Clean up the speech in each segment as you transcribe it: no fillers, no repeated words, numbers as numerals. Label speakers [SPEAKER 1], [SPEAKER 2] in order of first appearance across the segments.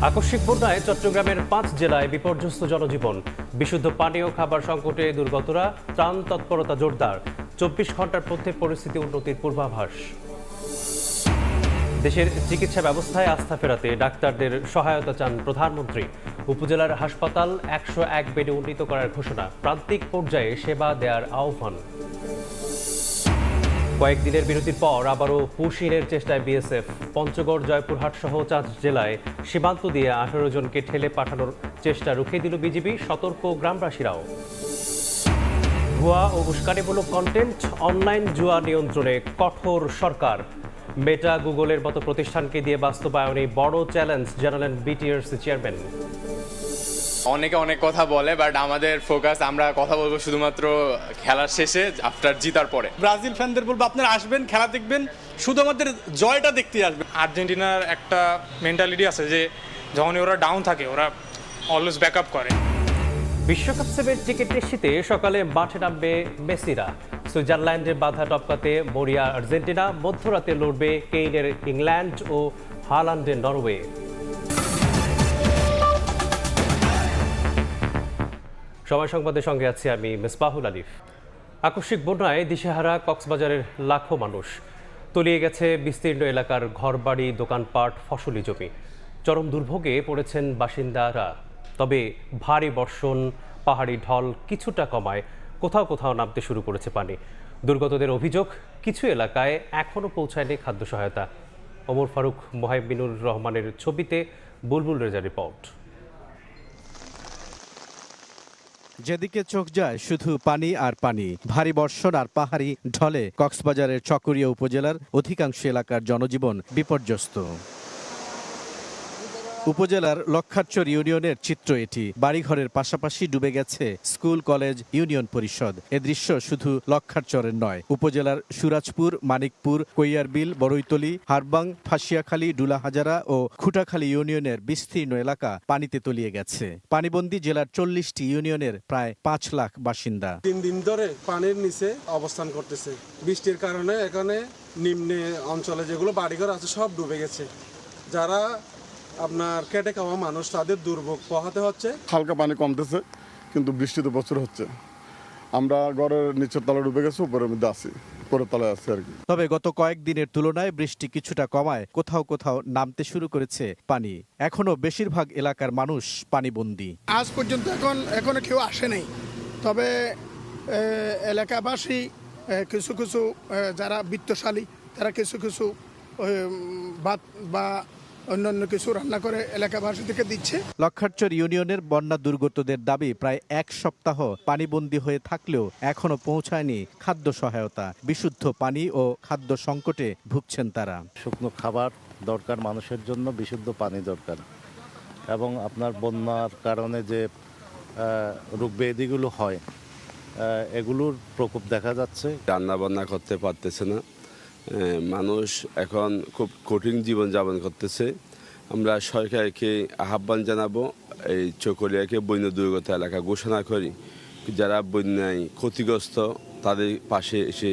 [SPEAKER 1] আকস্মিক বন্যায় চট্টগ্রামের ৫ জেলায় বিপর্যস্ত জনজীবন। বিশুদ্ধ পানি ও খাবার সংকটে দুর্গতরা, ত্রাণ তৎপরতা জোরদার। ২৪ ঘন্টার মধ্যে পরিস্থিতি উন্নতির পূর্বাভাস। দেশের চিকিৎসা ব্যবস্থায় আস্থা ফেরাতে ডাক্তারদের সহায়তা চান প্রধানমন্ত্রী। উপজেলার হাসপাতাল ১০১ বেডে উন্নীত করার ঘোষণা। প্রান্তিক পর্যায়ে সেবা দেওয়ার আহ্বান। কয়েকদিনের বিরতির পর আবারও পুশিনের চেষ্টায় বিএসএফ। পঞ্চগড়, জয়পুরহাট সহ ৪ জেলায় সীমান্ত দিয়ে ১৮ জনকে ঠেলে পাঠানোর চেষ্টা রুখে দিল বিজিবি, সতর্ক গ্রামবাসীরাও। ভুয়া ও উস্কানিমূলক কন্টেন্ট, অনলাইন জুয়া নিয়ন্ত্রণে কঠোর সরকার। মেটা, গুগলের মতো প্রতিষ্ঠানকে দিয়ে বাস্তবায়নে বড় চ্যালেঞ্জ, জানালেন বিটিআরসি চেয়ারম্যান।
[SPEAKER 2] অনেকে অনেক কথা বলে, বাট আমাদের ফোকাস, আমরা কথা বলবো শুধুমাত্র খেলার শেষে, আফটার জিতার পরে।
[SPEAKER 3] ব্রাজিল ফ্যানদের বলবো আপনারা আসবেন, খেলা দেখবেন, শুধু আমাদের জয়টা দেখতে আসবেন।
[SPEAKER 4] আর্জেন্টিনার একটা মেন্টালিটি আছে যে যখনই ওরা ডাউন থাকে ওরা অলওয়েজ ব্যাকআপ করে।
[SPEAKER 1] বিশ্বকাপ সেভের টিকিট নিশ্চিতে সকালে মাঠে নামবে মেসিরা। সুইজারল্যান্ডের বাধা টপকাতে মরিয়া আর্জেন্টিনা, মধ্যরাতে লড়বে কেইনের ইংল্যান্ড ও হালান্ডের নরওয়ে। সময় সংবাদের সঙ্গে আছি আমি মিসবাহুল আলিফ। আকস্মিক বন্যায় দিশেহারা কক্সবাজারের লাখো মানুষ। তলিয়ে গেছে বিস্তীর্ণ এলাকার ঘরবাড়ি, দোকানপাট, ফসলি জমি। চরম দুর্ভোগে পড়েছেন বাসিন্দারা। তবে ভারী বর্ষণ, পাহাড়ি ঢল কিছুটা কমায় কোথাও কোথাও নামতে শুরু করেছে পানি। দুর্গতদের অভিযোগ, কিছু এলাকায় এখনও পৌঁছায়নি খাদ্য সহায়তা। ওমর ফারুক, মোহাইমিনুর রহমানের ছবিতে বুলবুল রেজা রিপোর্ট।
[SPEAKER 5] যেদিকে চোখ যায় শুধু পানি আর পানি। ভারী বর্ষণ আর পাহাড়ি ঢলে কক্সবাজারের চকরিয়া উপজেলার অধিকাংশ এলাকার জনজীবন বিপর্যস্ত। উপজেলার লক্ষারচর ইউনিয়নের চিত্র এটি। বাড়িঘরের পাশাপাশি ডুবে গেছে স্কুল, কলেজ, ইউনিয়ন পরিষদ। এ দৃশ্য শুধু লক্ষারচরের নয়, উপজেলার সুরাজপুর, মানিকপুর, কৈয়ারবিল, বড়ইতলী, হারবাং, ফাঁসিয়াখালী, ডুলাহাজারা ও খুঁটাখালী ইউনিয়নের বিস্তীর্ণ এলাকা পানিতে তলিয়ে গেছে। পানিবন্দী জেলার ৪০টি ইউনিয়নের প্রায় ৫ লাখ বাসিন্দা।
[SPEAKER 6] ৩ দিন ধরে পানির নিচে অবস্থান করতেছে। বৃষ্টির কারণে এখানে নিম্নে অঞ্চলে যেগুলো বাড়িঘর আছে সব ডুবে গেছে। যারা আপনার খেটে খাওয়া মানুষ, তাদের দুর্ভোগ পোহাতে হচ্ছে।
[SPEAKER 7] হালকা পানি কমতেছে, কিন্তু বৃষ্টি তো প্রচুর হচ্ছে। আমরা ঘরের নিচের তলা ডুবে গেছি, উপরের মধ্যে আছি, উপরের তলায় আছি আর কি।
[SPEAKER 5] তবে গত কয়েকদিনের তুলনায় বৃষ্টি কিছুটা কমায় কোথাও কোথাও নামতে শুরু করেছে পানি। এখনো বেশিরভাগ এলাকার মানুষ পানিবন্দী।
[SPEAKER 8] আজ পর্যন্ত এখনো কেউ আসে নাই, তবে এলাকাবাসী কিছু কিছু যারা বিত্তশালী তারা কিছু কিছু ভাত বা অন্যান্য কিছু রান্না করে এলাকাবাসীদেরকে দিচ্ছে।
[SPEAKER 5] লক্ষারচর ইউনিয়নের বন্যা দুর্গতদের দাবি, প্রায় ১ সপ্তাহ পানিবন্দী হয়ে থাকলেও এখনো পৌঁছায়নি খাদ্য সহায়তা। বিশুদ্ধ পানি ও খাদ্য সংকটে ভুগছেন তারা।
[SPEAKER 9] শুকনো খাবার দরকার মানুষের জন্য, বিশুদ্ধ পানি দরকার, এবং আপনার বন্যার কারণে যে রোগ ব্যাধিগুলো হয় এগুলোর প্রকোপ দেখা যাচ্ছে।
[SPEAKER 10] রান্না বান্না করতে পারতেছে না মানুষ, এখন খুব কঠিন জীবনযাপন করতেছে। আমরা সরকারকে আহ্বান জানাবো, এই চকরিয়াকে বন্যা দুর্গত এলাকা ঘোষণা করি, যারা বন্যায় ক্ষতিগ্রস্ত তাদের পাশে এসে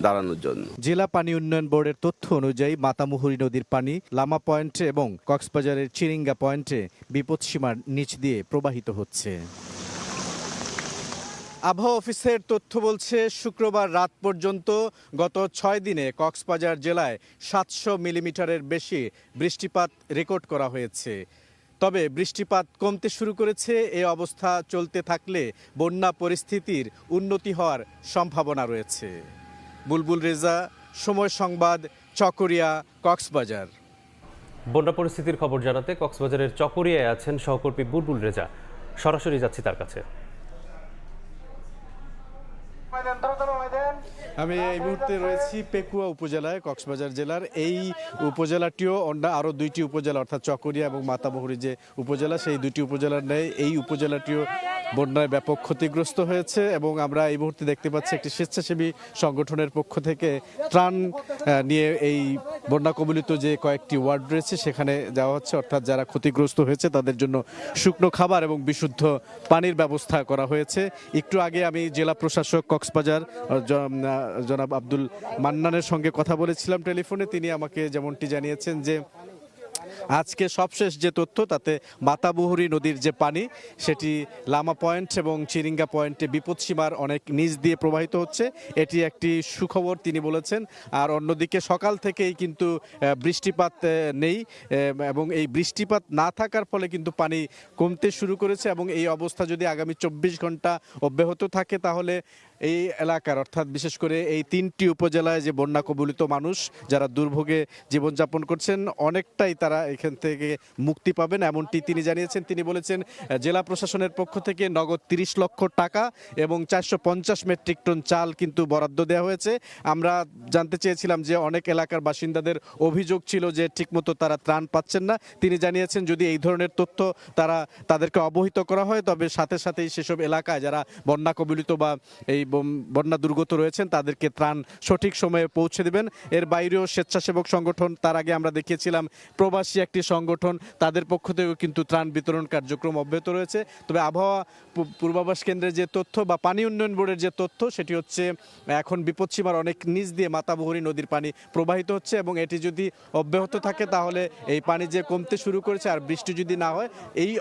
[SPEAKER 10] দাঁড়ানোর জন্য।
[SPEAKER 5] জেলা পানি উন্নয়ন বোর্ডের তথ্য অনুযায়ী মাতামুহুরী নদীর পানি লামা পয়েন্টে এবং কক্সবাজারের চিরিঙ্গা পয়েন্টে বিপদসীমার নিচ দিয়ে প্রবাহিত হচ্ছে। আবহাওয়া অফিসের তথ্য বলছে শুক্রবার রাত পর্যন্ত গত ৬ দিনে কক্সবাজার জেলায় ৭০০ মিলিমিটারের বেশি বৃষ্টিপাত রেকর্ড করা হয়েছে। তবে বৃষ্টিপাত কমতে শুরু করেছে। এই অবস্থা চলতে থাকলে বন্যা পরিস্থিতির উন্নতি হওয়ার সম্ভাবনা রয়েছে। বুলবুল রেজা, সময় সংবাদ, চকরিয়া, কক্সবাজার।
[SPEAKER 1] বন্যা পরিস্থিতির খবর জানাতে কক্সবাজারের চকরিয়ায় আছেন সহকর্মী বুলবুল রেজা। সরাসরি যাচ্ছি তার কাছে।
[SPEAKER 5] আমি এই মুহূর্তে রয়েছি পেকুয়া উপজেলায়, কক্সবাজার জেলার। এই উপজেলাটিও অন্য আরও 2টি উপজেলা, অর্থাৎ চকরিয়া এবং মাতামুহুরী যে উপজেলা, সেই 2টি উপজেলার ন্যায় এই উপজেলাটিও বন্যায় ব্যাপক ক্ষতিগ্রস্ত হয়েছে। এবং আমরা এই মুহূর্তে দেখতে পাচ্ছি একটি স্বেচ্ছাসেবী সংগঠনের পক্ষ থেকে ত্রাণ নিয়ে এই বন্যা কবলিত যে কয়েকটি ওয়ার্ড রয়েছে সেখানে যাওয়া হচ্ছে, অর্থাৎ যারা ক্ষতিগ্রস্ত হয়েছে তাদের জন্য শুকনো খাবার এবং বিশুদ্ধ পানির ব্যবস্থা করা হয়েছে। একটু আগে আমি জেলা প্রশাসক কক্সবাজার জনাব আব্দুল মান্নানের সঙ্গে কথা বলেছিলাম টেলিফোনে। তিনি আমাকে যেমনটি জানিয়েছেন যে আজকে সবশেষ যে তথ্য তাতে মাতাবহুরী নদীর যে পানি সেটি লামা পয়েন্ট এবং চিরিঙ্গা পয়েন্টে বিপদসীমার অনেক নিচ দিয়ে প্রবাহিত হচ্ছে, এটি একটি সুখবর তিনি বলেছেন। আর অন্যদিকে সকাল থেকেই কিন্তু বৃষ্টিপাত নেই এবং এই বৃষ্টিপাত না থাকার ফলে কিন্তু পানি কমতে শুরু করেছে এবং এই অবস্থা যদি আগামী 24 ঘন্টা অব্যাহত থাকে তাহলে এই এলাকার অর্থাৎ বিশেষ করে এই 3টি উপজেলায় যে বন্যা কবলিত মানুষ যারা দুর্ভোগে জীবনযাপন করছেন অনেকটাই তারা এখান থেকে মুক্তি পাবেন এমনটি তিনি জানিয়েছেন। তিনি বলেছেন জেলা প্রশাসনের পক্ষ থেকে নগদ 30 লক্ষ টাকা এবং 450 মেট্রিক টন চাল কিন্তু বরাদ্দ দেওয়া হয়েছে। আমরা জানতে চেয়েছিলাম যে অনেক এলাকার বাসিন্দাদের অভিযোগ ছিল যে ঠিকমতো তারা ত্রাণ পাচ্ছেন না। তিনি জানিয়েছেন যদি এই ধরনের তথ্য তাদেরকে অবহিত করা হয় তবে সাথে সাথেই সেসব এলাকায় যারা বন্যা কবলিত বা এই বন্যা দুর্গত রয়েছেন তাদেরকে ত্রাণ সঠিক সময়ে পৌঁছে দেবেন। এর বাইরেও স্বেচ্ছাসেবক সংগঠন, তার আগে আমরা দেখিয়েছিলাম প্রবাসী একটি সংগঠন, তাদের পক্ষ থেকেও কিন্তু ত্রাণ বিতরণ কার্যক্রম অব্যাহত রয়েছে। তবে আবহাওয়া পূর্বাভাস কেন্দ্রের যে তথ্য বা পানি উন্নয়ন বোর্ডের যে তথ্য সেটি হচ্ছে এখন বিপদসীমার অনেক নিচ দিয়ে মাতাবহুরী নদীর পানি প্রবাহিত হচ্ছে এবং এটি যদি অব্যাহত থাকে তাহলে এই পানি যে কমতে শুরু করেছে আর বৃষ্টি যদি না হয় এই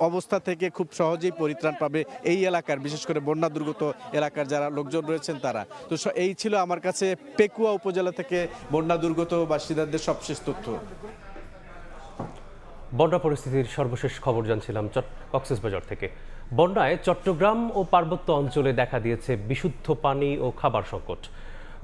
[SPEAKER 5] অবস্থা থেকে খুব সহজেই পরিত্রাণ পাবে এই এলাকার বিশেষ করে বন্যা দুর্গত এলাকার যারা লোকজন রয়েছেন তারা। তো এই ছিল আমার কাছে পেকুয়া উপজেলা থেকে বন্যা দুর্গত বাসিন্দাদের সবশেষ তথ্য।
[SPEAKER 1] বন্যা পরিস্থিতির সর্বশেষ খবর জানছিলাম কক্সবাজার থেকে। বন্যায় চট্টগ্রাম ও পার্বত্য অঞ্চলে দেখা দিয়েছে বিশুদ্ধ পানি ও খাবার সংকট।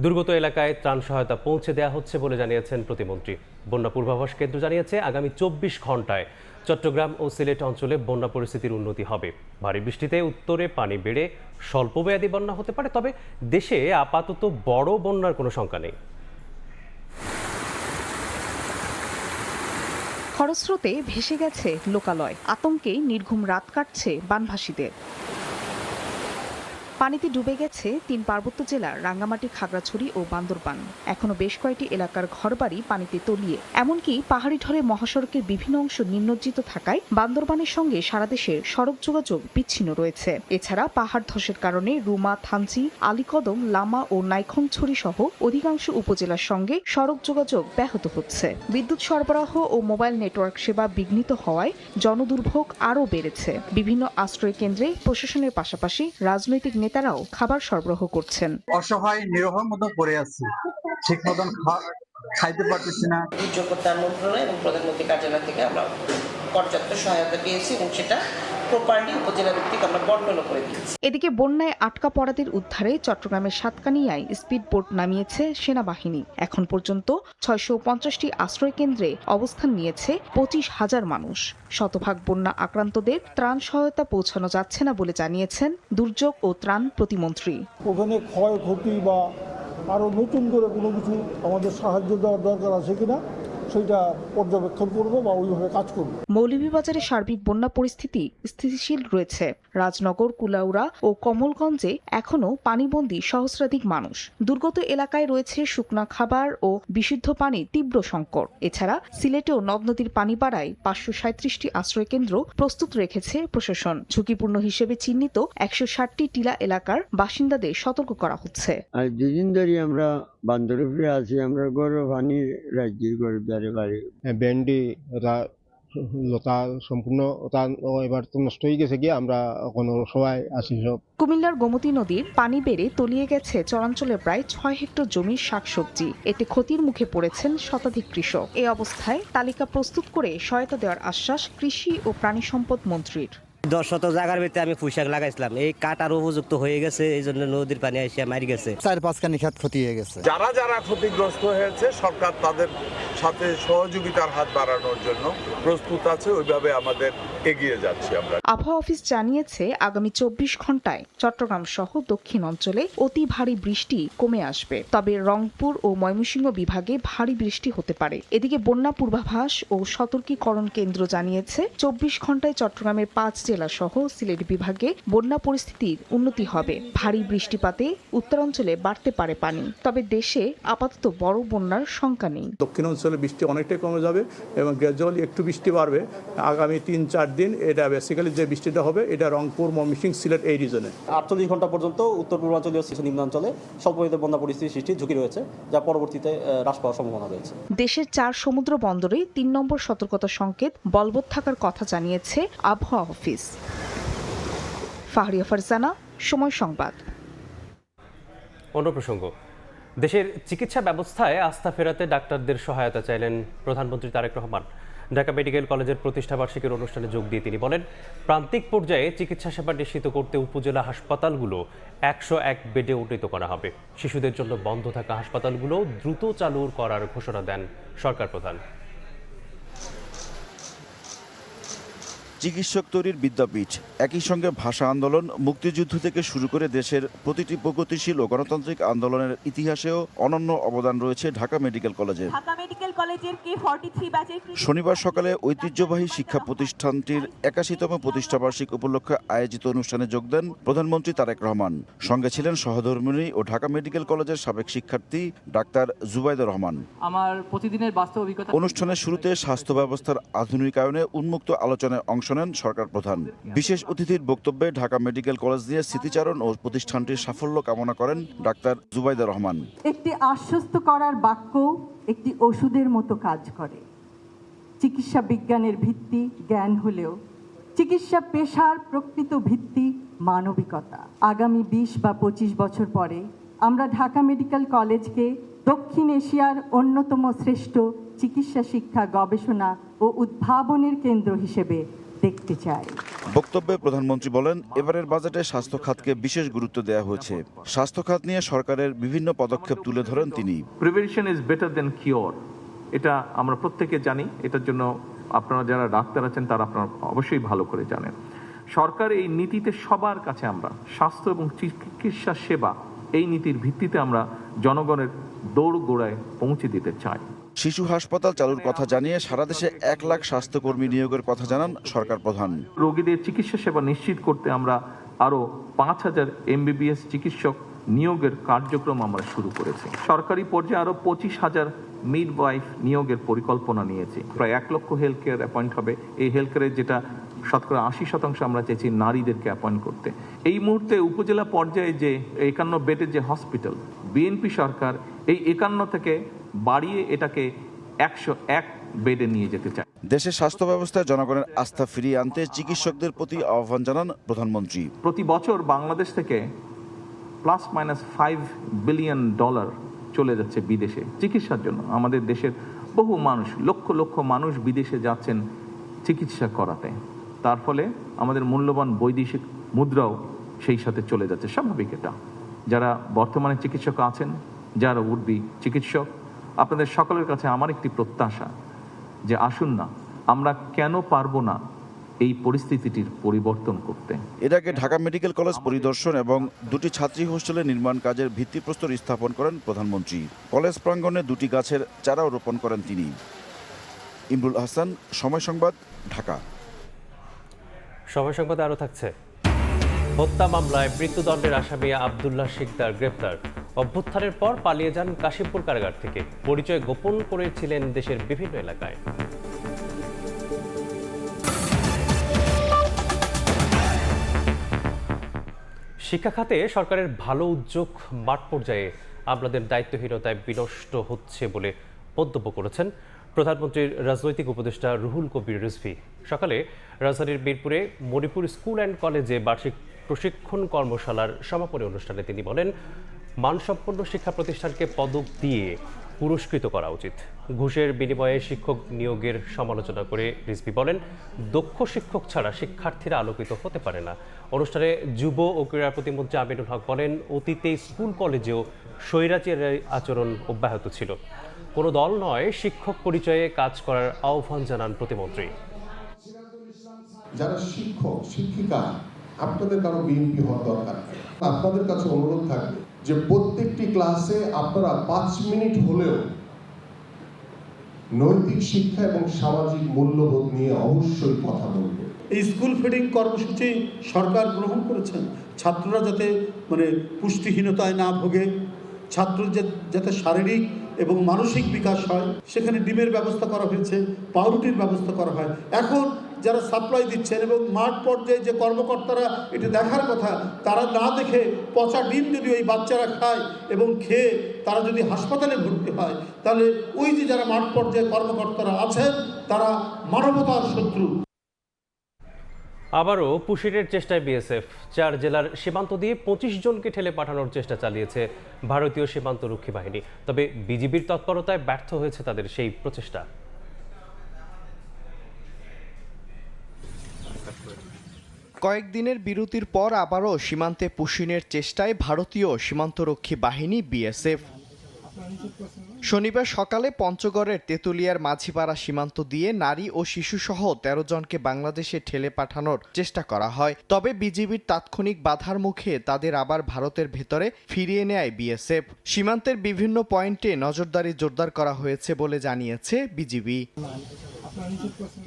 [SPEAKER 1] দুর্গত এলাকায় ত্রাণ সহায়তা পৌঁছে দেওয়া হচ্ছে বলে জানিয়েছেন প্রতিমন্ত্রী। বন্যা পূর্বাভাস কেন্দ্র জানিয়েছে আগামী 24 ঘন্টায় চট্টগ্রাম ও সিলেট অঞ্চলে বন্যা পরিস্থিতির উন্নতি হবে। ভারী বৃষ্টিতে উত্তরে পানি বেড়ে স্বল্পমেয়াদী বন্যা হতে পারে, তবে দেশে আপাতত বড় বন্যার কোনো শঙ্কা নেই।
[SPEAKER 11] খরস্রোতে ভেসে গেছে লোকালয়, আতঙ্কে নির্ঘুম রাত কাটছে বানভাসীদের। পানিতে ডুবে গেছে 3 পার্বত্য জেলার রাঙ্গামাটি, খাগড়াছড়ি ও বান্দরবান। এখনো বেশ কয়েকটি এলাকার ঘরবাড়ি পানিতে তলিয়ে, এমনকি পাহাড়ি ঢলে মহাসড়কের বিভিন্ন অংশ নিম্নজ্জিত থাকায় বান্দরবানের সঙ্গে সারা দেশের সড়ক যোগাযোগ বিচ্ছিন্ন রয়েছে। এছাড়া পাহাড় ধসের কারণে রুমা, থানচি, আলীকদম, লামা ও নাইখংছড়ি সহ অধিকাংশ উপজেলার সঙ্গে সড়ক যোগাযোগ ব্যাহত হচ্ছে। বিদ্যুৎ সরবরাহ ও মোবাইল নেটওয়ার্ক সেবা বিঘ্নিত হওয়ায় জনদুর্ভোগ আরও বেড়েছে। বিভিন্ন আশ্রয় কেন্দ্রে প্রশাসনের পাশাপাশি রাজনৈতিক নেতারাও খাবার সরবরাহ করছেন।
[SPEAKER 12] অসহায় নিরহর মতো পড়ে আছি, ঠিক মতন খাইতে পারতেছি না।
[SPEAKER 13] দুর্যোগ প্রত্যাহার মন্ত্রণালয় এবং প্রধানমন্ত্রী কার্যালয় থেকে আমরা পর্যাপ্ত সহায়তা পেয়েছি এবং সেটা প্রপারলি উপজেলা ভিত্তিক আমরা বন্টন করে দিয়েছি।
[SPEAKER 11] এদিকে বন্যায় আটকা পড়াদের উদ্ধারে চট্টগ্রামের সাতকানিয়ায় স্পিড বোট নামিয়েছে সেনাবাহিনী। এখন পর্যন্ত 650টি আশ্রয় কেন্দ্রে অবস্থান নিয়েছে 25,000 মানুষ। শতভাগ বন্যা আক্রান্তদের ত্রাণ সহায়তা পৌঁছানো যাচ্ছে না বলে জানিয়েছেন দুর্যোগ ও ত্রাণ প্রতিমন্ত্রী।
[SPEAKER 14] ওখানে ক্ষয়ক্ষতি বা আরো নতুন করে কোনো কিছু আমাদের সাহায্য দেওয়ার দরকার আছে কিনা সেটা পর্যবেক্ষণ করব বা ওইভাবে কাজ করব।
[SPEAKER 11] মৌলভীবাজারে সার্বিক বন্যা পরিস্থিতি স্থিতিশীল রয়েছে। রাজনগর, কুলাউড়া ও কমলগঞ্জে এখনো পানিবন্দী সহস্রাধিক মানুষ। দুর্গত এলাকায় রয়েছে শুকনা খাবার ও বিশুদ্ধ পানির তীব্র সংকট। এছাড়া সিলেটেও নদ নদীর পানি বাড়ায় 537টি আশ্রয় কেন্দ্র প্রস্তুত রেখেছে প্রশাসন। ঝুঁকিপূর্ণ হিসেবে চিহ্নিত 160টি টিলা এলাকার বাসিন্দাদের সতর্ক করা হচ্ছে।
[SPEAKER 15] আর দুদিন ধরে আমরা বান্দরপুরে আছি, আমরা গরু পানি রাজ্যের গরু বাড়ি
[SPEAKER 16] ভেন্ডি লতা সম্পূর্ণ এবার তো নষ্ট হয়ে গেছে গিয়ে আমরা কোনো সবাই আছি সব।
[SPEAKER 11] কুমিল্লার গোমতী নদীর পানি বেড়ে তলিয়ে গেছে চরাঞ্চলের প্রায় 6 হেক্টর জমির শাকসবজি। এতে ক্ষতির মুখে পড়েছেন শতাধিক কৃষক। এই অবস্থায় তালিকা প্রস্তুত করে সহায়তা দেওয়ার আশ্বাস কৃষি ও প্রাণী সম্পদ মন্ত্রীর।
[SPEAKER 17] 10 শতক জায়গার ভিতরে আমি পুঁইশাক লাগাইছিলাম, এই কাটার উপযুক্ত হয়ে গেছে, এই জন্য নদীর পানি এসে মারি গেছে।
[SPEAKER 18] 4-5 কানি ক্ষেত ক্ষতি হয়ে গেছে।
[SPEAKER 19] যারা যারা ক্ষতিগ্রস্ত হয়েছে সরকার তাদের সাথে সহযোগিতার হাত বাড়ানোর জন্য প্রস্তুত আছে, ওইভাবে আমাদের এগিয়ে যাচ্ছি আমরা।
[SPEAKER 11] আবহাওয়া অফিস জানিয়েছে আগামী 24 ঘন্টায় চট্টগ্রাম সহ দক্ষিণ অঞ্চলে অতি ভারী বৃষ্টি কমে আসবে, তবে রংপুর ও ময়মনসিংহ বিভাগে ভারী বৃষ্টি হতে পারে। এদিকে বন্যা পূর্বাভাস ও সতর্কীকরণ কেন্দ্র জানিয়েছে 24 ঘন্টায় চট্টগ্রামের 5 জেলা সহ সিলেট বিভাগে বন্যা পরিস্থিতির উন্নতি হবে। ভারী বৃষ্টিপাতে উত্তরাঞ্চলে বাড়তে পারে পানি, তবে দেশে আপাতত বড় বন্যার শঙ্কা নেই।
[SPEAKER 20] দক্ষিণাঞ্চলে অঞ্চলে বৃষ্টি অনেকটাই কমে যাবে এবং গ্র্যাজুয়ালি একটু বৃষ্টি বাড়বে আগামী 3-4 দিন। এটা বেসিক্যালি যে বৃষ্টিটা হবে এটা রংপুর, ময়মনসিংহ, সিলেট এই রিজনে।
[SPEAKER 21] 48 ঘন্টা পর্যন্ত উত্তর পূর্বাঞ্চলীয় নিম্নাঞ্চলে স্বল্পমেয়াদী বন্যা পরিস্থিতি সৃষ্টির ঝুঁকি রয়েছে, যা পরবর্তীতে হ্রাস পাওয়ার সম্ভাবনা রয়েছে।
[SPEAKER 11] দেশের 4 সমুদ্র বন্দরে 3 নম্বর সতর্কতা সংকেত বলবৎ থাকার কথা জানিয়েছে আবহাওয়া অফিস। ফাহরিয়া ফারজানা, সময় সংবাদ।
[SPEAKER 1] অন্য প্রসঙ্গ, দেশের চিকিৎসা ব্যবস্থায় আস্থা ফেরাতে ডাক্তারদের সহায়তা চাইলেন প্রধানমন্ত্রী তারেক রহমান। ঢাকা মেডিকেল কলেজের প্রতিষ্ঠাবার্ষিকীর অনুষ্ঠানে যোগ দিয়ে তিনি বলেন, প্রান্তিক পর্যায়ে চিকিৎসা সেবা নিশ্চিত করতে উপজেলা হাসপাতালগুলো 101 বেডে উন্নীত করা হবে। শিশুদের জন্য বন্ধ থাকা হাসপাতালগুলো দ্রুত চালু করার ঘোষণা দেন সরকার প্রধান।
[SPEAKER 22] চিকিৎসক তৈরির বিদ্যাপীঠ, একই সঙ্গে ভাষা আন্দোলন, মুক্তিযুদ্ধ থেকে শুরু করে দেশের প্রতিটি প্রগতিশীল ও গণতান্ত্রিক আন্দোলনের ইতিহাসেও অনন্য অবদান রয়েছে ঢাকা মেডিকেল কলেজের। শনিবার সকালে ঐতিহ্যবাহী শিক্ষা প্রতিষ্ঠানটির 81তম প্রতিষ্ঠাবার্ষিক উপলক্ষে আয়োজিত অনুষ্ঠানে যোগ দেন প্রধানমন্ত্রী তারেক রহমান। সঙ্গে ছিলেন সহধর্মিণী ও ঢাকা মেডিকেল কলেজের সাবেক শিক্ষার্থী ডাক্তার জুবাইদুর রহমান।
[SPEAKER 23] আমার প্রতিদিনের বাস্তব অভিজ্ঞতা।
[SPEAKER 22] অনুষ্ঠানের শুরুতে স্বাস্থ্য ব্যবস্থার আধুনিকায়নে উন্মুক্ত আলোচনায় অংশ নেন সরকার প্রধান। বিশেষ অতিথির বক্তব্যে ঢাকা মেডিকেল কলেজ নিয়ে স্মৃতিচারণ ও প্রতিষ্ঠানটির সাফল্য কামনা করেন ডাক্তার জুবাইদুর রহমান।
[SPEAKER 24] একটি আশ্বস্ত করার বাক্য একটি ওষুধের মতো কাজ করে। চিকিৎসা বিজ্ঞানের ভিত্তি জ্ঞান হলেও চিকিৎসা পেশার প্রকৃত ভিত্তি মানবিকতা। আগামী 20 বা 25 বছর পরে আমরা ঢাকা মেডিকেল কলেজকে দক্ষিণ এশিয়ার অন্যতম শ্রেষ্ঠ চিকিৎসা শিক্ষা, গবেষণা ও উদ্ভাবনের কেন্দ্র হিসেবে দেখতে চাই।
[SPEAKER 22] বক্তব্যে প্রধানমন্ত্রী বলেন, এবারের বাজেটে স্বাস্থ্য খাতকে বিশেষ গুরুত্ব দেওয়া হয়েছে। স্বাস্থ্য খাত নিয়ে সরকারের বিভিন্ন পদক্ষেপ তুলে ধরেন তিনি।
[SPEAKER 25] Prevention is better then cure, এটা আমরা প্রত্যেকে জানি। এটার জন্য আপনারা যারা ডাক্তার আছেন তারা আপনারা অবশ্যই ভালো করে জানেন। সরকার এই নীতিতে সবার কাছে আমরা স্বাস্থ্য এবং চিকিৎসা সেবা, এই নীতির ভিত্তিতে আমরা জনগণের দৌড় গোড়ায় পৌঁছে দিতে চাই।
[SPEAKER 22] শিশু হাসপাতাল চালুর কথা জানিয়ে সারা দেশে 1 লাখ স্বাস্থ্যকর্মী নিয়োগের কথা জানান সরকার প্রধান।
[SPEAKER 25] রোগীদের চিকিৎসা সেবা নিশ্চিত করতে আমরা আরও 5000 MBBS চিকিৎসক নিয়োগের কার্যক্রম আমরা শুরু করেছি। সরকারি পর্যায়ে আরও 25,000 মিডওয়াইফ নিয়োগের পরিকল্পনা নিয়েছি। প্রায় 1 লক্ষ হেলথ কেয়ার অ্যাপয়েন্ট হবে। এই হেলথ কেয়ারের যেটা 80% আমরা চাইছি নারীদেরকে অ্যাপয়েন্ট করতে। এই মুহূর্তে উপজেলা পর্যায়ে যে 51 বেডের যে হসপিটাল, বিএনপি সরকার এই 51 থেকে বাড়িয়ে এটাকে 101 বেডে নিয়ে যেতে চায়।
[SPEAKER 22] দেশের স্বাস্থ্য ব্যবস্থায় জনগণের আস্থা ফিরিয়ে আনতে চিকিৎসকদের প্রতি আহ্বান জানান প্রধানমন্ত্রী।
[SPEAKER 25] প্রতি বছর বাংলাদেশ থেকে ±5 বিলিয়ন ডলার চলে যাচ্ছে বিদেশে চিকিৎসার জন্য। আমাদের দেশের বহু মানুষ, লক্ষ লক্ষ মানুষ বিদেশে যাচ্ছেন চিকিৎসা করাতে। তার ফলে আমাদের মূল্যবান বৈদেশিক মুদ্রাও সেই সাথে চলে যাচ্ছে। স্বাভাবিক এটা। যারা বর্তমানে চিকিৎসক আছেন, যারা উঠবি চিকিৎসক, আপনাদের সকলের কাছে আমার একটি প্রত্যাশা যে আসুন না, আমরা কেন পারবো না এই পরিস্থিতিটির পরিবর্তন করতে।
[SPEAKER 22] এর আগে ঢাকা মেডিকেল কলেজ পরিদর্শন এবং 2টি ছাত্রী হোস্টেলের নির্মাণ কাজের ভিত্তিপ্রস্তর স্থাপন করেন প্রধানমন্ত্রী। কলেজ প্রাঙ্গণে 2টি গাছের চারাও রোপণ করেন তিনি। ইমরুল হাসান, সময় সংবাদ, ঢাকা।
[SPEAKER 1] সময় সংবাদে আরও থাকছে, হত্যা মামলায় মৃত্যুদণ্ডের আসামি আব্দুল্লাহ শিকদার গ্রেপ্তার। অভ্যুত্থানের পর পালিয়ে যান কাশিমপুর কারাগার থেকে। পরিচয় গোপন করেছিলেন দেশের বিভিন্ন এলাকায়। শিক্ষা খাতে সরকারের ভালো উদ্যোগ মাঠ পর্যায়ে আমলাদের দায়িত্বহীনতায় বিনষ্ট হচ্ছে বলে মন্তব্য করেছেন প্রধানমন্ত্রীর রাজনৈতিক উপদেষ্টা রুহুল কবির রিজভী। সকালে রাজধানীর বীরপুরে মণিপুর স্কুল অ্যান্ড কলেজে বার্ষিক প্রশিক্ষণ কর্মশালার সমাপনী অনুষ্ঠানে তিনি বলেন, মানসম্পন্ন শিক্ষা প্রতিষ্ঠানকে পদক দিয়ে পুরস্কৃত করা উচিত। ঘুষের বিনিময়ে শিক্ষক নিয়োগের সমালোচনা করে রিজভী বলেন, দক্ষ শিক্ষক ছাড়া শিক্ষার্থীরা আলোকিত হতে পারে না। অনুষ্ঠানে যুব ও ক্রীড়া প্রতিমন্ত্রী আমিনুল হক বলেন, অতীতে স্কুল কলেজেও স্বৈরাচারী আচরণ অব্যাহত ছিল। কোনো দল নয়, শিক্ষক পরিচয়ে কাজ করার আহ্বান জানান প্রতিমন্ত্রী।
[SPEAKER 26] যারা শিক্ষক শিক্ষিকা, আপনাদের কারো বিএনপি হওয়ার দরকার। আপনাদের কাছে অনুরোধ থাকবে যে প্রত্যেকটি ক্লাসে আপনারা 5 মিনিট হলেও নৈতিক শিক্ষা এবং সামাজিক মূল্যবোধ নিয়ে অবশ্যই কথা বলবে।
[SPEAKER 3] এই স্কুল ফিডিং কর্মসূচি সরকার গ্রহণ করেছেন, ছাত্ররা যাতে পুষ্টিহীনতায় না ভোগে, ছাত্র যাতে শারীরিক
[SPEAKER 14] এবং মানসিক বিকাশ হয়। সেখানে ডিমের ব্যবস্থা করা হয়েছে, পাউরুটির ব্যবস্থা করা হয়। এখন যারা সাপ্লাই দিচ্ছেন এবং মাঠ পর্যায়ে যে কর্মকর্তারা এটা দেখার কথা, তারা না দেখে পচা ডিম যদি ওই বাচ্চারা খায় এবং খেয়ে তারা যদি হাসপাতালে ভর্তি হয়, তাহলে ওই যে যারা মাঠ পর্যায়ে কর্মকর্তারা আছেন তারা মানবতার শত্রু।
[SPEAKER 1] আবারও পুশিনের চেষ্টায় বিএসএফ 4 জেলার সীমান্ত দিয়ে 25 জনকে ঠেলে পাঠানোর চেষ্টা চালিয়েছে ভারতীয় সীমান্তরক্ষী বাহিনী। তবে বিজিবির তৎপরতায় ব্যর্থ হয়েছে তাদের সেই প্রচেষ্টা।
[SPEAKER 2] কয়েকদিনের বিরতির পর আবারও সীমান্তে পুশিনের চেষ্টায় ভারতীয় সীমান্তরক্ষী বাহিনী বিএসএফ। শনিবার সকালে পঞ্চগড়ের তেঁতুলিয়ার মাঝিপাড়া সীমান্ত দিয়ে নারী ও শিশুসহ 13 জনকে বাংলাদেশে ঠেলে পাঠানোর চেষ্টা করা হয়। তবে বিজিবির তাৎক্ষণিক বাধার মুখে তাদের আবার ভারতের ভেতরে ফিরিয়ে নেয় বিএসএফ। সীমান্তের বিভিন্ন পয়েন্টে নজরদারি জোরদার করা হয়েছে বলে জানিয়েছে বিজিবি।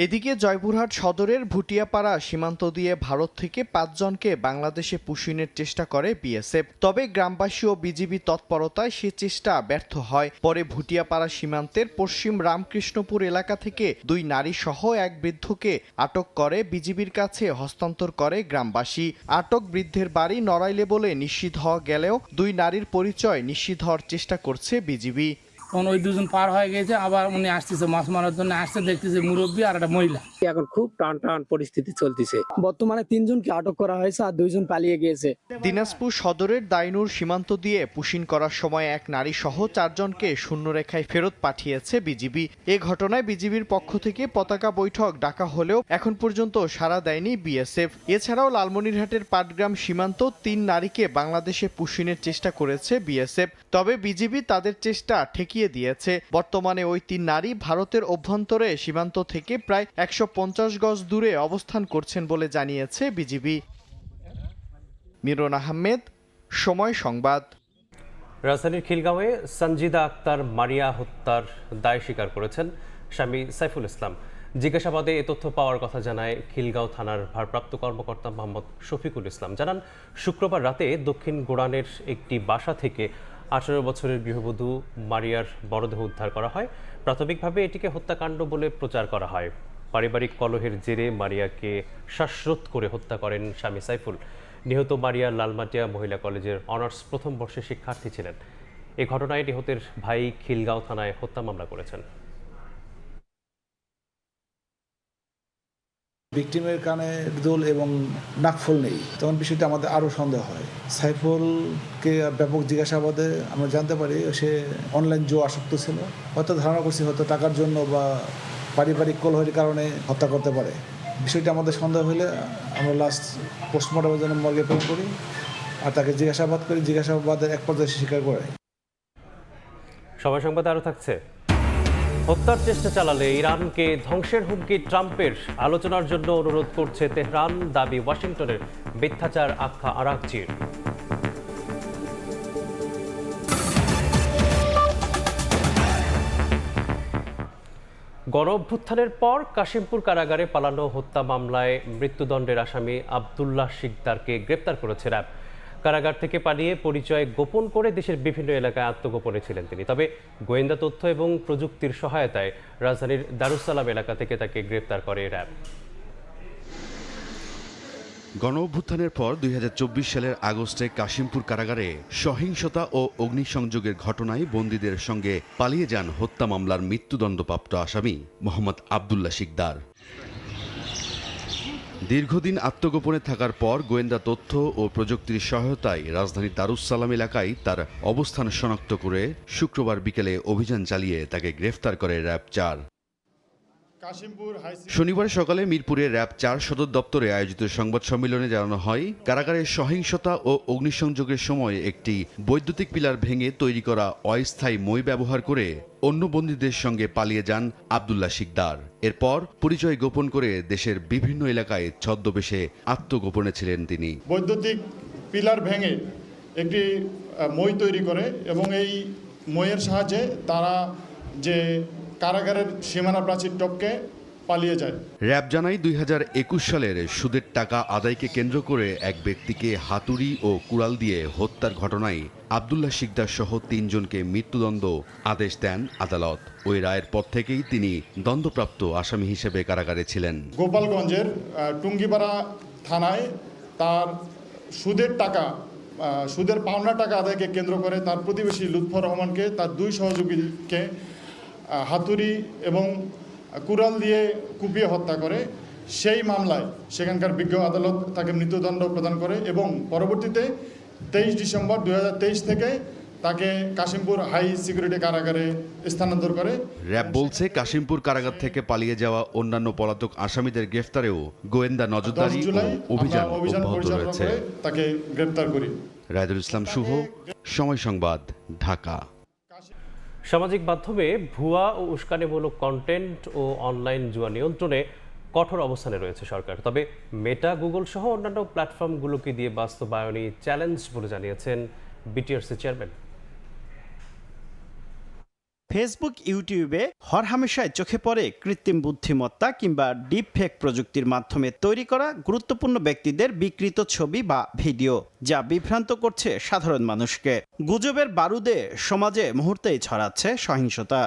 [SPEAKER 2] এদিকে জয়পুরহাট সদরের ভুটিয়াপাড়া সীমান্ত দিয়ে ভারত থেকে 5 জনকে বাংলাদেশে পুশিনের চেষ্টা করে বিএসএফ। তবে গ্রামবাসী ও বিজিবি তৎপরতায় সে চেষ্টা ব্যর্থ হয়। পরে ভুটিয়াপাড়া সীমান্তের পশ্চিম রামকৃষ্ণপুর এলাকা থেকে 2 নারী সহ এক বৃদ্ধকে আটক করে বিজিবির কাছে হস্তান্তর করে গ্রামবাসী। আটক বৃদ্ধের বাড়ি নড়াইলে বলে নিশ্চিত হওয়া গেলেও 2 নারীর পরিচয় নিশ্চিত হওয়ার চেষ্টা করছে বিজিবি।
[SPEAKER 4] তখন ওই 2 জন পার হয়ে গেছে, আবার উনি আসতেছে মাছ মারার জন্য, আসতে দেখতেছে মুরব্বী আর একটা মহিলা।
[SPEAKER 6] এখন খুব টান পরিস্থিতি চলতেছে। বর্তমানে 3 জনকে আটক করা হয়েছে আর 2 জন পালিয়ে গিয়েছে।
[SPEAKER 2] দিনাজপুর সদরের দাইনুর সীমান্ত দিয়ে পুশিন করার সময় এক নারী সহ 4 জনকে শূন্যরেখায় ফেরত পাঠিয়েছে বিজিবি। এ ঘটনায় বিজিবির পক্ষ থেকে পতাকা বৈঠক ডাকা হলেও এখন পর্যন্ত সাড়া দেয়নি বিএসএফ। এছাড়াও লালমনিরহাটের পাটগ্রাম সীমান্ত 3 নারীকে বাংলাদেশে পুশিনের চেষ্টা করেছে বিএসএফ। তবে বিজিবি তাদের চেষ্টা ঠেকিয়ে দিয়েছে। বর্তমানে ওই 3 নারী ভারতের অভ্যন্তরে সীমান্ত থেকে প্রায় 150 গজ দূরে অবস্থান করছেন বলে জানিয়েছে বিজিবি। মিরন আহমেদ, সময় সংবাদ।
[SPEAKER 1] রাজধানীর খিলগাঁওয়ে সঞ্জিদা আক্তার মারিয়া হত্যার দায় স্বীকার করেছেন স্বামী সাইফুল ইসলাম। জিজ্ঞাসাবাদে এ তথ্য পাওয়ার কথা জানায় খিলগাঁও থানার ভারপ্রাপ্ত কর্মকর্তা মোহাম্মদ শফিকুল ইসলাম। জানান, শুক্রবার রাতে দক্ষিণ গোড়ানের একটি বাসা থেকে 18 বছরের গৃহবধূ মারিয়ার মরদেহ উদ্ধার করা হয়। প্রাথমিকভাবে এটিকে হত্যাকাণ্ড বলে প্রচার করা হয়। পারিবারিক কলহের জেরে মারিয়াকে শ্বাসরোধ করে হত্যা করেন স্বামী সাইফুল। নিহত মারিয়া লালমাটিয়া মহিলা কলেজের অনার্স প্রথম বর্ষের শিক্ষার্থী ছিলেন। এই ঘটনায় নিহতের ভাই খিলগাঁও থানায় হত্যা মামলা করেছেন।
[SPEAKER 7] ভিকটিমের কানে দোল এবং নাকফল নেই, তখন বিষয়টা আমাদের আরও সন্দেহ হয়। সাইফুলকে ব্যাপক জিজ্ঞাসাবাদে আমরা জানতে পারি সে অনলাইন জুয়া আসক্ত ছিল। হয়তো ধারণা করছি হয়তো টাকার জন্য বা পারিবারিক কলহের কারণে হত্যা করতে পারে। বিষয়টা আমাদের সন্দেহ হলে আমরা লাস্ট পোস্টমর্টমের জন্য মর্গে প্রেরণ করি আর তাকে জিজ্ঞাসাবাদ করি। জিজ্ঞাসাবাদের এক পর্যায়ে স্বীকার করে।
[SPEAKER 1] সময় সংবাদে আরও থাকছে, হত্যার চেষ্টা চালালে ইরানকে ধ্বংসের হুমকি ট্রাম্পের, আলোচনার জন্য অনুরোধ করছে তেহরান, দাবি ওয়াশিংটনের, মিথ্যাচার আখ্যা আরাকচির। গণঅভ্যুত্থানের পর কাশিমপুর কারাগারে পালানো হত্যা মামলায় মৃত্যুদণ্ডের আসামি আব্দুল্লাহ শিকদারকে গ্রেপ্তার করেছে র্যাব। কারাগার থেকে পালিয়ে পরিচয় গোপন করে দেশের বিভিন্ন এলাকায় আত্মগোপনে ছিলেন তিনি। তবে গোয়েন্দা তথ্য এবং প্রযুক্তির সহায়তায় রাজধানীর দারুসালাম এলাকা থেকে তাকে গ্রেপ্তার করে র্যাব।
[SPEAKER 8] গণঅভ্যুত্থানের পর 2024 সালের আগস্টে কাশিমপুর কারাগারে সহিংসতা ও অগ্নিসংযোগের ঘটনায় বন্দীদের সঙ্গে পালিয়ে যান হত্যা মামলার মৃত্যুদণ্ডপ্রাপ্ত আসামি মোহাম্মদ আব্দুল্লাহ শিকদার। দীর্ঘদিন আত্মগোপনে থাকার পর গোয়েন্দা তথ্য ও প্রযুক্তির সহায়তায় রাজধানীর দারুসালাম এলাকায় তার অবস্থান শনাক্ত করে শুক্রবার বিকেলে অভিযান চালিয়ে তাকে গ্রেফতার করে র্যাব 4। শনিবার সকালে মিরপুরে র্যাব 4 সদর দপ্তরে আয়োজিত সংবাদ সম্মেলনে জানানো হয়, কারাগারের সহিংসতা ও অগ্নিসংযোগের সময় একটি বৈদ্যুতিক পিলার ভেঙে তৈরি করা অস্থায়ী মই ব্যবহার করে অন্য বন্দীদের সঙ্গে পালিয়ে যান আব্দুল্লাহ শিকদার। এরপর পরিচয় গোপন করে দেশের বিভিন্ন এলাকায় ছদ্মবেশে আত্মগোপনে ছিলেন তিনি।
[SPEAKER 9] বৈদ্যুতিক পিলার ভেঙে একটি মই তৈরি করে এবং এই মইয়ের সাহায্যে তারা যে কারাগারের সীমানা প্রাচীর টপকে পালিয়ে যায়।
[SPEAKER 8] র্যাব জানায় 2021 সালের সুদের টাকা আদায়কে কেন্দ্র করে এক ব্যক্তিকে হাতুড়ি ও কুড়াল দিয়ে হত্যার ঘটনায় আব্দুল্লাহ শিকদার সহ 3 জনকে মৃত্যুদণ্ড আদেশ দেন আদালত। ওই রায়ের পর থেকেই তিনি দণ্ডপ্রাপ্ত আসামি হিসেবে কারাগারে ছিলেন।
[SPEAKER 9] গোপালগঞ্জের টুঙ্গিপাড়া থানায় তার সুদের পাওনা টাকা আদায়কে কেন্দ্র করে তার প্রতিবেশী লুৎফর রহমানকে তার 2 সহযোগীকে হাতুড়ি এবং কুড়াল দিয়ে কুপিয়ে হত্যা করে। সেই মামলায় সেখানকার বিজ্ঞ আদালত তাকে মৃত্যুদণ্ড প্রদান করে এবং পরবর্তীতে 23 ডিসেম্বর 2023 থেকে তাকে কাশিমপুর হাই সিকিউরিটি কারাগারে স্থানান্তর করে।
[SPEAKER 8] র্যাব বলছে কাশিমপুর কারাগার থেকে পালিয়ে যাওয়া অন্যান্য পলাতক আসামিদের গ্রেফতারেও গোয়েন্দা নজরদারি ও অভিযান অব্যাহত রয়েছে।
[SPEAKER 9] তাকে গ্রেফতার করি।
[SPEAKER 8] রায়দুল ইসলাম শুভ, সময় সংবাদ, ঢাকা।
[SPEAKER 1] সামাজিক মাধ্যমে ভুয়া ও উস্কানিমূলক কন্টেন্ট ও অনলাইন জুয়া নিয়ন্ত্রণে কঠোর অবস্থানে রয়েছে সরকার। তবে মেটা, গুগল সহ অন্যান্য প্ল্যাটফর্মগুলোকে দিয়ে বাস্তবায়নই চ্যালেঞ্জ বলে জানিয়েছেন বিটিআরসি চেয়ারম্যান।
[SPEAKER 5] ফেসবুক, ইউটিউবে হরহামেশায় চোখে পড়ে কৃত্রিম বুদ্ধিমত্তা কিংবা ডিপ ফেক প্রযুক্তির মাধ্যমে তৈরি করা গুরুত্বপূর্ণ ব্যক্তিদের বিকৃত ছবি বা ভিডিও, যা বিভ্রান্ত করছে সাধারণ মানুষকে। গুজবের বারুদে সমাজে মুহূর্তেই ছড়াচ্ছে সহিংসতা।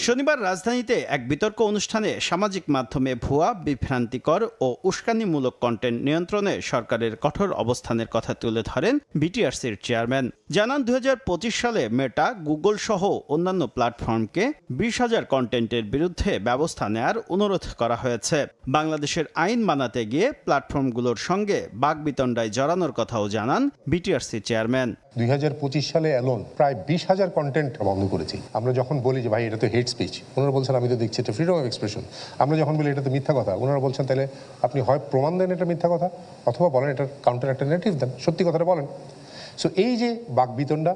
[SPEAKER 5] শনিবার রাজধানীতে এক বিতর্ক অনুষ্ঠানে সামাজিক মাধ্যমে ভুয়া, বিভ্রান্তিকর ও উস্কানিমূলক কন্টেন্ট নিয়ন্ত্রণে সরকারের কঠোর অবস্থানের কথা তুলে ধরেন বিটিআরসির চেয়ারম্যান। জানান 2025 সালে মেটা, গুগল সহ অন্যান্য প্ল্যাটফর্মকে 20,000 কন্টেন্টের বিরুদ্ধে ব্যবস্থা নেয়ার অনুরোধ করা হয়েছে। বাংলাদেশের আইন মানাতে গিয়ে প্ল্যাটফর্মগুলোর সঙ্গে বাকবিতণ্ডায় জড়ানোর কথাও জানান বিটিআরসি চেয়ারম্যান।
[SPEAKER 10] 2025 সালে অ্যালোন প্রায় 20,000 কন্টেন্ট বন্ধ করেছি। আমরা যখন বলি যে ভাই এটা তো হেট স্পিচ, ওনারা বলছেন আমি তো দেখছি এটা ফ্রিডম অফ এক্সপ্রেশন। আমরা যখন বলি এটা তো মিথ্যা কথা, ওনারা বলছেন তাহলে আপনি হয় প্রমাণ দেন এটা মিথ্যা কথা, অথবা বলেন এটার কাউন্টার একটা নেগেটিভ দেন, সত্যি কথাটা বলেন। সো এই যে বাকবিতণ্ডা,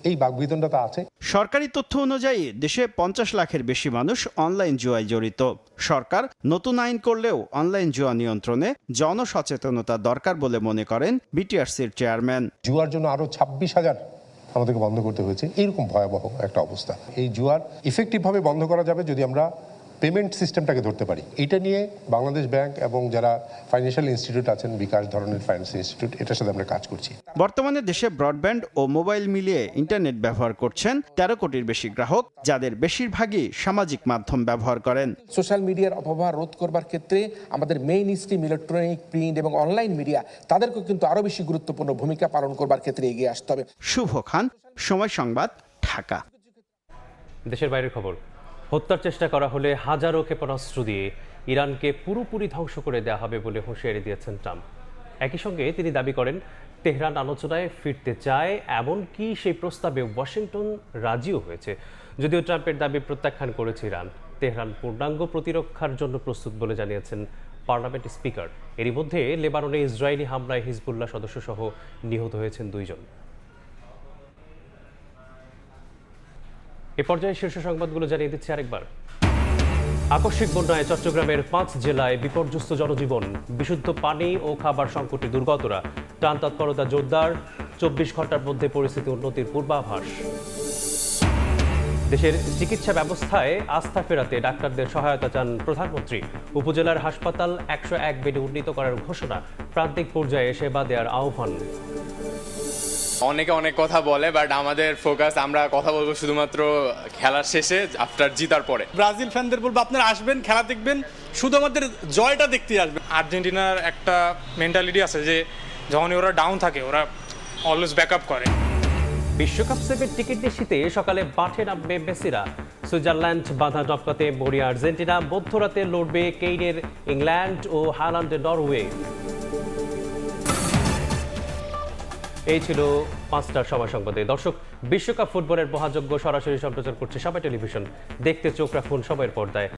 [SPEAKER 10] এই বাকবিতণ্ডাটা আছে।
[SPEAKER 5] সরকারি তথ্য অনুযায়ী দেশে 50 লাখের বেশি মানুষ অনলাইন জুয়ায় জড়িত। সরকার নতুন আইন করলেও অনলাইন জুয়া নিয়ন্ত্রণে জনসচেতনতা দরকার বলে মনে করেন বিটিআরসির চেয়ারম্যান।
[SPEAKER 10] জুয়ার জন্য আরো 26,000 আমাদেরকে বন্ধ করতে হয়েছে। এইরকম ভয়াবহ একটা অবস্থা। এই জুয়ার ইফেক্টিভভাবে বন্ধ করা যাবে যদি আমরা পেমেন্ট সিস্টেমটাকে ধরতে পারি। এটা নিয়ে বাংলাদেশ ব্যাংক এবং যারা ফাইন্যান্সিয়াল ইনস্টিটিউট আছেন, বিকাশ ধরনের ফাইন্যান্স ইনস্টিটিউট, এটার সাথে আমরা কাজ করছি।
[SPEAKER 5] বর্তমানে দেশে ব্রডব্যান্ড ও মোবাইল মিলিয়ে ইন্টারনেট ব্যবহার করছেন 13 কোটির বেশি গ্রাহক, যাদের বেশিরভাগই সামাজিক মাধ্যম ব্যবহার করেন।
[SPEAKER 12] সোশ্যাল মিডিয়ার অপব্যবহার রোধ করবার ক্ষেত্রে আমাদের মেইন স্ট্রিম ইলেকট্রনিক, প্রিন্ট এবং অনলাইন মিডিয়া তাদেরকেও কিন্তু আরো বেশি গুরুত্বপূর্ণ ভূমিকা পালন করবার ক্ষেত্রে এগিয়ে আসতে হবে।
[SPEAKER 5] শুভ খান, সময় সংবাদ, ঢাকা।
[SPEAKER 1] দেশের বাইরের খবর। হত্যার চেষ্টা করা হলে হাজারো ক্ষেপণাস্ত্র দিয়ে ইরানকে পুরোপুরি ধ্বংস করে দেওয়া হবে বলে হুঁশিয়ারি দিয়েছেন ট্রাম্প। একই সঙ্গে তিনি দাবি করেন তেহরান আলোচনায় ফিরতে চায়, এমনকি সেই প্রস্তাবে ওয়াশিংটন রাজিও হয়েছে। যদিও ট্রাম্পের দাবি প্রত্যাখ্যান করেছে ইরান। তেহরান পূর্ণাঙ্গ প্রতিরক্ষার জন্য প্রস্তুত বলে জানিয়েছেন পার্লামেন্ট স্পিকার। এরই মধ্যে লেবাননে ইসরায়েলি হামলায় হিজবুল্লাহ সদস্যসহ নিহত হয়েছেন 2 জন। এ পর্যায়ে শীর্ষ সংবাদগুলো জানিয়ে দিচ্ছি আরেকবার। আকস্মিক বন্যায় চট্টগ্রামের 5 জেলায় বিপর্যস্ত জনজীবন, বিশুদ্ধ পানি ও খাবার সংকটে দুর্গতরা। ত্রাণ তৎপরতা জোরদার, 24 ঘন্টার মধ্যে পরিস্থিতি উন্নতির পূর্বাভাস। দেশের চিকিৎসা ব্যবস্থায় আস্থা ফেরাতে ডাক্তারদের সহায়তা চান প্রধানমন্ত্রী। উপজেলার হাসপাতাল 101 বেডে উন্নীত করার ঘোষণা, প্রান্তিক পর্যায়ে সেবা দেওয়ার আহ্বান।
[SPEAKER 13] অনেকে অনেক কথা বলে, বাট আমাদের ফোকাস, আমরা কথা বলবো শুধুমাত্র খেলার শেষে, আফটার জিতার পরে।
[SPEAKER 3] ব্রাজিল ফ্যানদের বলবো আপনারা আসবেন, খেলা দেখবেন, শুধু আমাদের জয়টা দেখতে আসবেন।
[SPEAKER 15] আর্জেন্টিনার একটা মেন্টালিটি আছে যে যখনই ওরা ডাউন থাকে ওরা অলওয়েজ ব্যাকআপ করে।
[SPEAKER 1] বিশ্বকাপ সেভের টিকিট নিশ্চিতে সকালে মাঠে নামবে মেসিরা। সুইজারল্যান্ড বাধা টপকাতে মরিয়া আর্জেন্টিনা, মধ্যরাতে লড়বে কেইনের ইংল্যান্ড ও হালান্ডের নরওয়ে। এই ছিল 5টার সময় সংবাদে। দর্শক, বিশ্বকাপ ফুটবলের মহাযজ্ঞ সরাসরি সম্প্রচার করছে সবাই টেলিভিশন। দেখতে চোখ রাখুন সময়ের পর্দায়।